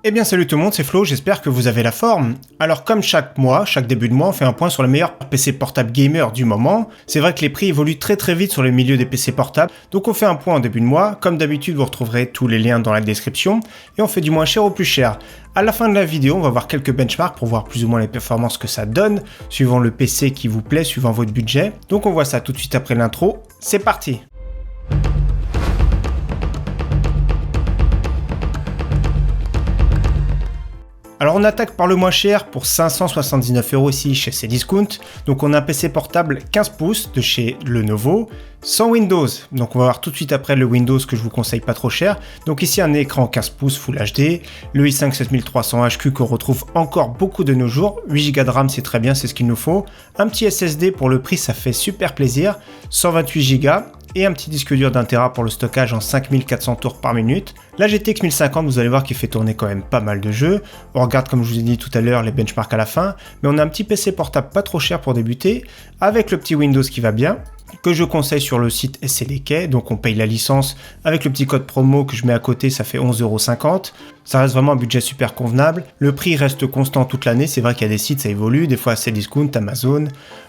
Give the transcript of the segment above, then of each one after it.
Eh bien salut tout le monde, c'est Flo, j'espère que vous avez la forme. Alors comme chaque mois, chaque début de mois, on fait un point sur le meilleur PC portable gamer du moment. C'est vrai que les prix évoluent très vite sur le milieu des PC portables, donc on fait un point en début de mois. Comme d'habitude, vous retrouverez tous les liens dans la description, et on fait du moins cher au plus cher. À la fin de la vidéo, on va voir quelques benchmarks pour voir plus ou moins les performances que ça donne, suivant le PC qui vous plaît, suivant votre budget. Donc on voit ça tout de suite après l'intro, c'est parti. Alors on attaque par le moins cher pour 579 € ici chez Cdiscount. Donc on a un PC portable 15 pouces de chez Lenovo, sans Windows. Donc on va voir tout de suite après le Windows que je vous conseille pas trop cher. Donc ici un écran 15 pouces Full HD, le i5 7300 HQ qu'on retrouve encore beaucoup de nos jours, 8 Go de RAM c'est très bien, c'est ce qu'il nous faut. Un petit SSD pour le prix ça fait super plaisir, 128 Go. Et un petit disque dur d'1 TB pour le stockage en 5400 tours par minute. La GTX 1050, vous allez voir qu'il fait tourner quand même pas mal de jeux. On regarde, comme je vous ai dit tout à l'heure, les benchmarks à la fin. Mais on a un petit PC portable pas trop cher pour débuter, avec le petit Windows qui va bien, que je conseille sur le site SCDK. Donc on paye la licence avec le petit code promo que je mets à côté, ça fait 11,50 €. Ça reste vraiment un budget super convenable. Le prix reste constant toute l'année. C'est vrai qu'il y a des sites, ça évolue. Des fois, c'est Cdiscount, Amazon,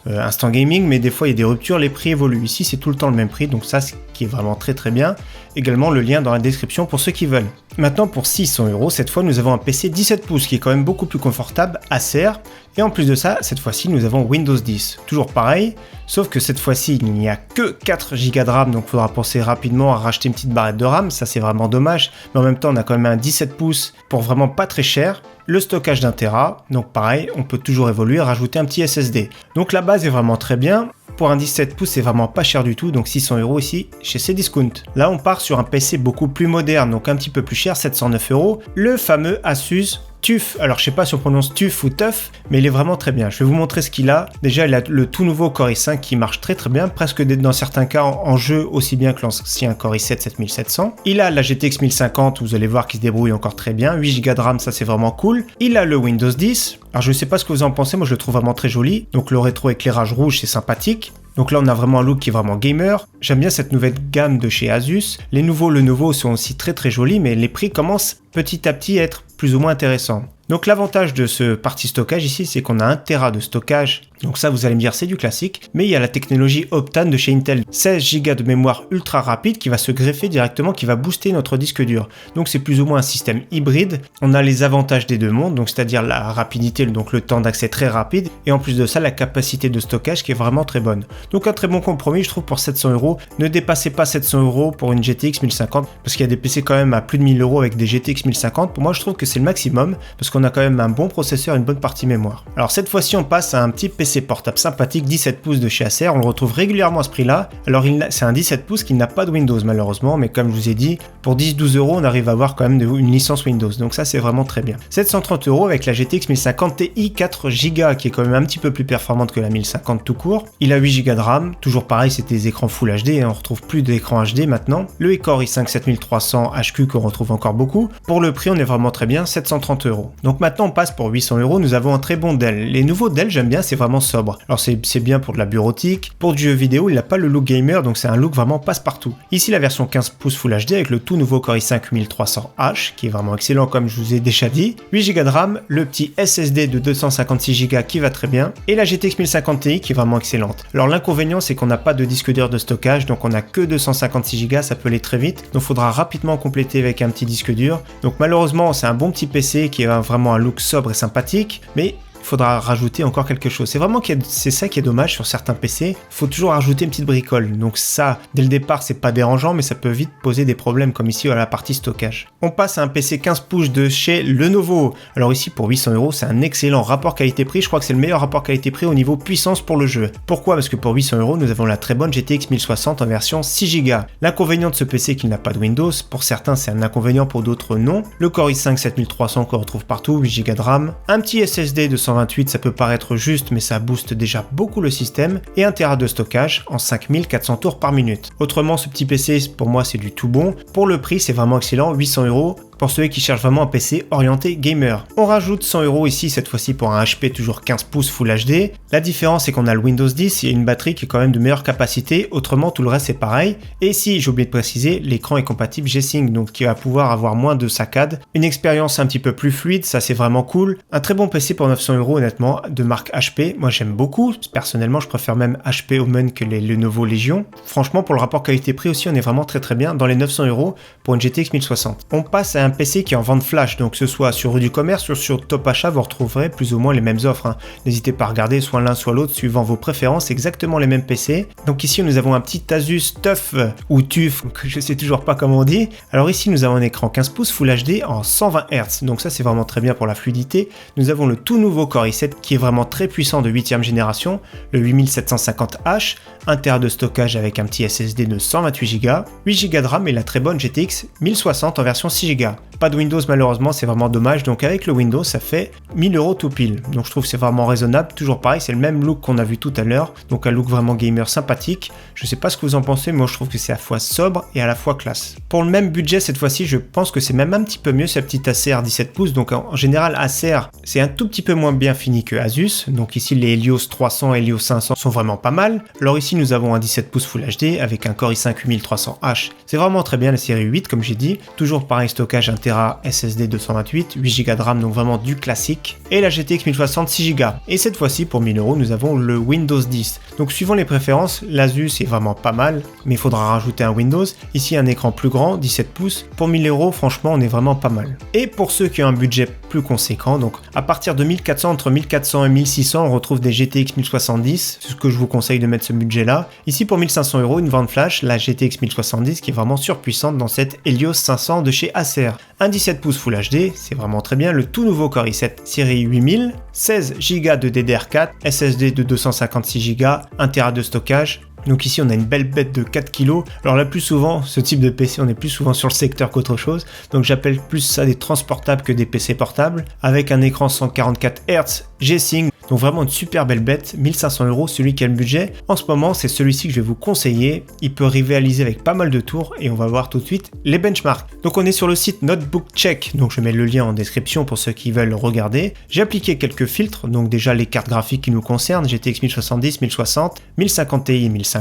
Instant Gaming. Mais des fois, il y a des ruptures, les prix évoluent. Ici, c'est tout le temps le même prix. Donc ça, ce qui est vraiment très bien. Également, le lien dans la description pour ceux qui veulent. Maintenant, pour 600 €, cette fois, nous avons un PC 17 pouces qui est quand même beaucoup plus confortable, Acer. Et en plus de ça, cette fois-ci, nous avons Windows 10. Toujours pareil, sauf que cette fois-ci, il n'y a que 4 Go de RAM. Donc, il faudra penser rapidement à racheter une petite barrette de RAM. Ça, c'est vraiment dommage. Mais en même temps, on a quand même un 17 pouces pour vraiment pas très cher. Le stockage d'1 TB, donc pareil, on peut toujours évoluer, rajouter un petit SSD. Donc la base est vraiment très bien. Pour un 17 pouces, c'est vraiment pas cher du tout, donc 600 € ici chez Cdiscount. Là, on part sur un PC beaucoup plus moderne, donc un petit peu plus cher, 709 €. Le fameux Asus TUF. Alors, je sais pas si on prononce TUF ou TUF, mais il est vraiment très bien. Je vais vous montrer ce qu'il a. Déjà, il a le tout nouveau Core i5 qui marche très bien, presque dans certains cas en jeu aussi bien que l'ancien Core i7 7700. Il a la GTX 1050, vous allez voir qu'il se débrouille encore très bien. 8 Go de RAM, ça c'est vraiment cool. Il a le Windows 10. Alors, je sais pas ce que vous en pensez, moi je le trouve vraiment très joli. Donc, le rétro-éclairage rouge, c'est sympathique. Donc là, on a vraiment un look qui est vraiment gamer. J'aime bien cette nouvelle gamme de chez Asus. Les nouveaux Lenovo sont aussi très jolis, mais les prix commencent petit à petit à être plus ou moins intéressants. Donc l'avantage de ce parti stockage ici, c'est qu'on a 1 TB de stockage. Donc ça, vous allez me dire, c'est du classique. Mais il y a la technologie Optane de chez Intel. 16 Go de mémoire ultra rapide qui va se greffer directement, qui va booster notre disque dur. Donc c'est plus ou moins un système hybride. On a les avantages des deux mondes, donc c'est-à-dire la rapidité, donc le temps d'accès très rapide. Et en plus de ça, la capacité de stockage qui est vraiment très bonne. Donc un très bon compromis, je trouve, pour 700 €. Ne dépassez pas 700 € pour une GTX 1050, parce qu'il y a des PC quand même à plus de 1000 € avec des GTX 1050. Pour moi, je trouve que c'est le maximum, parce qu'on a quand même un bon processeur et une bonne partie mémoire. Alors cette fois-ci, on passe à un petit PC portable sympathique, 17 pouces de chez Acer. On le retrouve régulièrement à ce prix-là. Alors c'est un 17 pouces qui n'a pas de Windows malheureusement, mais comme je vous ai dit, pour 10-12 €, on arrive à avoir quand même une licence Windows. Donc ça, c'est vraiment très bien. 730 € avec la GTX 1050 Ti 4 Go, qui est quand même un petit peu plus performante que la 1050 tout court. Il a 8 Go de RAM. Toujours pareil, c'est des écrans Full HD. On retrouve plus d'écran HD maintenant. Le Core i5 7300 HQ qu'on retrouve encore beaucoup. Pour le prix, on est vraiment très bien, 730 €. Donc maintenant, on passe pour 800 €. Nous avons un très bon Dell. Les nouveaux Dell, j'aime bien, c'est vraiment sobre. Alors c'est bien pour de la bureautique. Pour du jeu vidéo, il n'a pas le look gamer, donc c'est un look vraiment passe-partout. Ici, la version 15 pouces Full HD avec le tout nouveau Core i5 8300H, qui est vraiment excellent comme je vous ai déjà dit. 8 Go de RAM, le petit SSD de 256 Go qui va très bien, et la GTX 1050 Ti qui est vraiment excellente. Alors l'inconvénient, c'est qu'on n'a pas de disque dur de stockage, donc on a que 256 Go, ça peut aller très vite. Donc il faudra rapidement compléter avec un petit disque dur. Donc malheureusement, c'est un bon petit PC qui a vraiment un look sobre et sympathique, mais il faudra rajouter encore quelque chose. C'est vraiment c'est ça qui est dommage sur certains PC. Il faut toujours rajouter une petite bricole. Donc ça, dès le départ, c'est pas dérangeant, mais ça peut vite poser des problèmes comme ici à la partie stockage. On passe à un PC 15 pouces de chez Lenovo. Alors ici, pour 800 €, c'est un excellent rapport qualité-prix. Je crois que c'est le meilleur rapport qualité-prix au niveau puissance pour le jeu. Pourquoi ? Parce que pour 800 €, nous avons la très bonne GTX 1060 en version 6 Go. L'inconvénient de ce PC, c'est qu'il n'a pas de Windows. Pour certains, c'est un inconvénient, pour d'autres, non. Le Core i5 7300 qu'on retrouve partout, 8 Go de RAM. Un petit SSD de 128, ça peut paraître juste, mais ça booste déjà beaucoup le système, et 1 TB de stockage en 5400 tours par minute. Autrement, ce petit PC, pour moi, c'est du tout bon. Pour le prix, c'est vraiment excellent, 800 €. pour ceux qui cherchent vraiment un PC orienté gamer. On rajoute 100 € ici, cette fois-ci pour un HP toujours 15 pouces Full HD. La différence c'est qu'on a le Windows 10 et une batterie qui est quand même de meilleure capacité, autrement tout le reste c'est pareil. Et ici, j'ai oublié de préciser, l'écran est compatible G-Sync, donc qui va pouvoir avoir moins de saccades. Une expérience un petit peu plus fluide, ça c'est vraiment cool. Un très bon PC pour 900 € honnêtement, de marque HP. Moi j'aime beaucoup, personnellement je préfère même HP Omen que les Lenovo Legion. Franchement pour le rapport qualité-prix aussi on est vraiment très bien dans les 900 € pour une GTX 1060. On passe à un PC qui est en vente flash, donc que ce soit sur Rue du Commerce ou sur Top Achat, vous retrouverez plus ou moins les mêmes offres. N'hésitez pas à regarder soit l'un soit l'autre suivant vos préférences, exactement les mêmes PC. Donc ici nous avons un petit Asus TUF ou TUF, que je sais toujours pas comment on dit. Alors ici nous avons un écran 15 pouces Full HD en 120 Hz, donc ça c'est vraiment très bien pour la fluidité. Nous avons le tout nouveau Core i7 qui est vraiment très puissant de 8ème génération, le 8750H, 1 TB de stockage avec un petit SSD de 128 Go, 8 Go de RAM et la très bonne GTX 1060 en version 6 Go. Pas de Windows malheureusement, c'est vraiment dommage, donc avec le Windows ça fait 1000 € tout pile. Donc je trouve que c'est vraiment raisonnable, toujours pareil, c'est le même look qu'on a vu tout à l'heure, donc un look vraiment gamer sympathique. Je sais pas ce que vous en pensez, mais moi je trouve que c'est à la fois sobre et à la fois classe. Pour le même budget cette fois-ci, je pense que c'est même un petit peu mieux cette petite Acer 17 pouces, donc en général Acer c'est un tout petit peu moins bien fini que Asus, donc ici les Helios 300 et Helios 500 sont vraiment pas mal. Alors ici nous avons un 17 pouces Full HD avec un Core i5 8300H, c'est vraiment très bien la série 8 comme j'ai dit, toujours pareil stockage 1 TB SSD 228, 8 Go de RAM, donc vraiment du classique, et la GTX 1060 6 Go. Et cette fois-ci pour 1000 € nous avons le Windows 10. Donc suivant les préférences, l'Asus est vraiment pas mal, mais il faudra rajouter un Windows. Ici un écran plus grand, 17 pouces, pour 1000 € franchement on est vraiment pas mal. Et pour ceux qui ont un budget plus conséquent, donc à partir de 1400, entre 1400 et 1600 on retrouve des GTX 1070, c'est ce que je vous conseille de mettre ce budget là. Ici pour 1500 € une vente flash, la GTX 1070 qui est vraiment surpuissante dans cette Helios 500 de chez Acer. Un 17 pouces Full HD, c'est vraiment très bien, le tout nouveau Core i7 série 8000, 16 Go de DDR4, SSD de 256 Go, 1 TB de stockage. Donc ici on a une belle bête de 4 kg. Alors là plus souvent, ce type de PC on est plus souvent sur le secteur qu'autre chose. Donc j'appelle plus ça des transportables que des PC portables. Avec un écran 144 Hz, G-Sync. Donc vraiment une super belle bête, 1500 €, celui qui a le budget. En ce moment c'est celui-ci que je vais vous conseiller. Il peut rivaliser avec pas mal de tours et on va voir tout de suite les benchmarks. Donc on est sur le site Notebook Check. Donc je mets le lien en description pour ceux qui veulent regarder. J'ai appliqué quelques filtres. Donc déjà les cartes graphiques qui nous concernent. GTX 1070, 1060, 1050 Ti et 1050.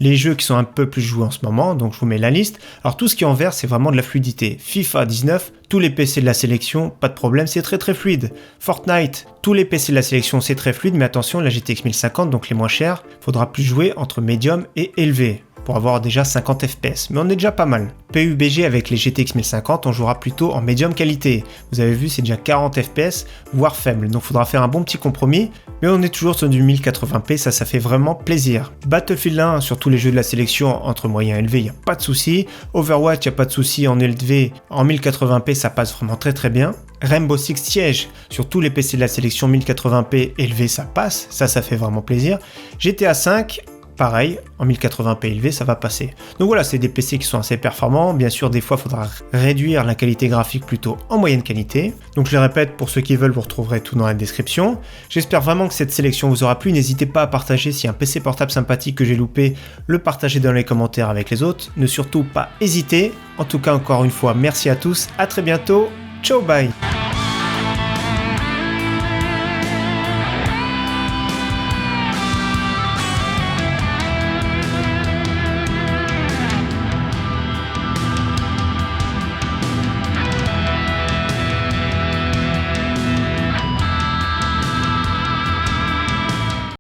Les jeux qui sont un peu plus joués en ce moment, donc je vous mets la liste. Alors tout ce qui est en vert, c'est vraiment de la fluidité. FIFA 19, tous les PC de la sélection, pas de problème, c'est très fluide. Fortnite, tous les PC de la sélection, c'est très fluide, mais attention, la GTX 1050, donc les moins chers, faudra plus jouer entre médium et élevé pour avoir déjà 50 FPS, mais on est déjà pas mal. PUBG avec les GTX 1050, on jouera plutôt en médium qualité. Vous avez vu, c'est déjà 40 FPS, voire faible, donc faudra faire un bon petit compromis, mais on est toujours sur du 1080p, ça fait vraiment plaisir. Battlefield 1 sur tous les jeux de la sélection entre moyen et élevé, il n'y a pas de souci. Overwatch, il n'y a pas de souci, en élevé, en 1080p, ça passe vraiment très bien. Rainbow Six Siege, sur tous les PC de la sélection 1080p élevé, ça passe, ça fait vraiment plaisir. GTA 5, pareil, en 1080p élevé, ça va passer. Donc voilà, c'est des PC qui sont assez performants. Bien sûr, des fois, il faudra réduire la qualité graphique plutôt en moyenne qualité. Donc je les répète, pour ceux qui veulent, vous retrouverez tout dans la description. J'espère vraiment que cette sélection vous aura plu. N'hésitez pas à partager si un PC portable sympathique que j'ai loupé, le partager dans les commentaires avec les autres. Ne surtout pas hésiter. En tout cas, encore une fois, merci à tous. À très bientôt. Ciao, bye.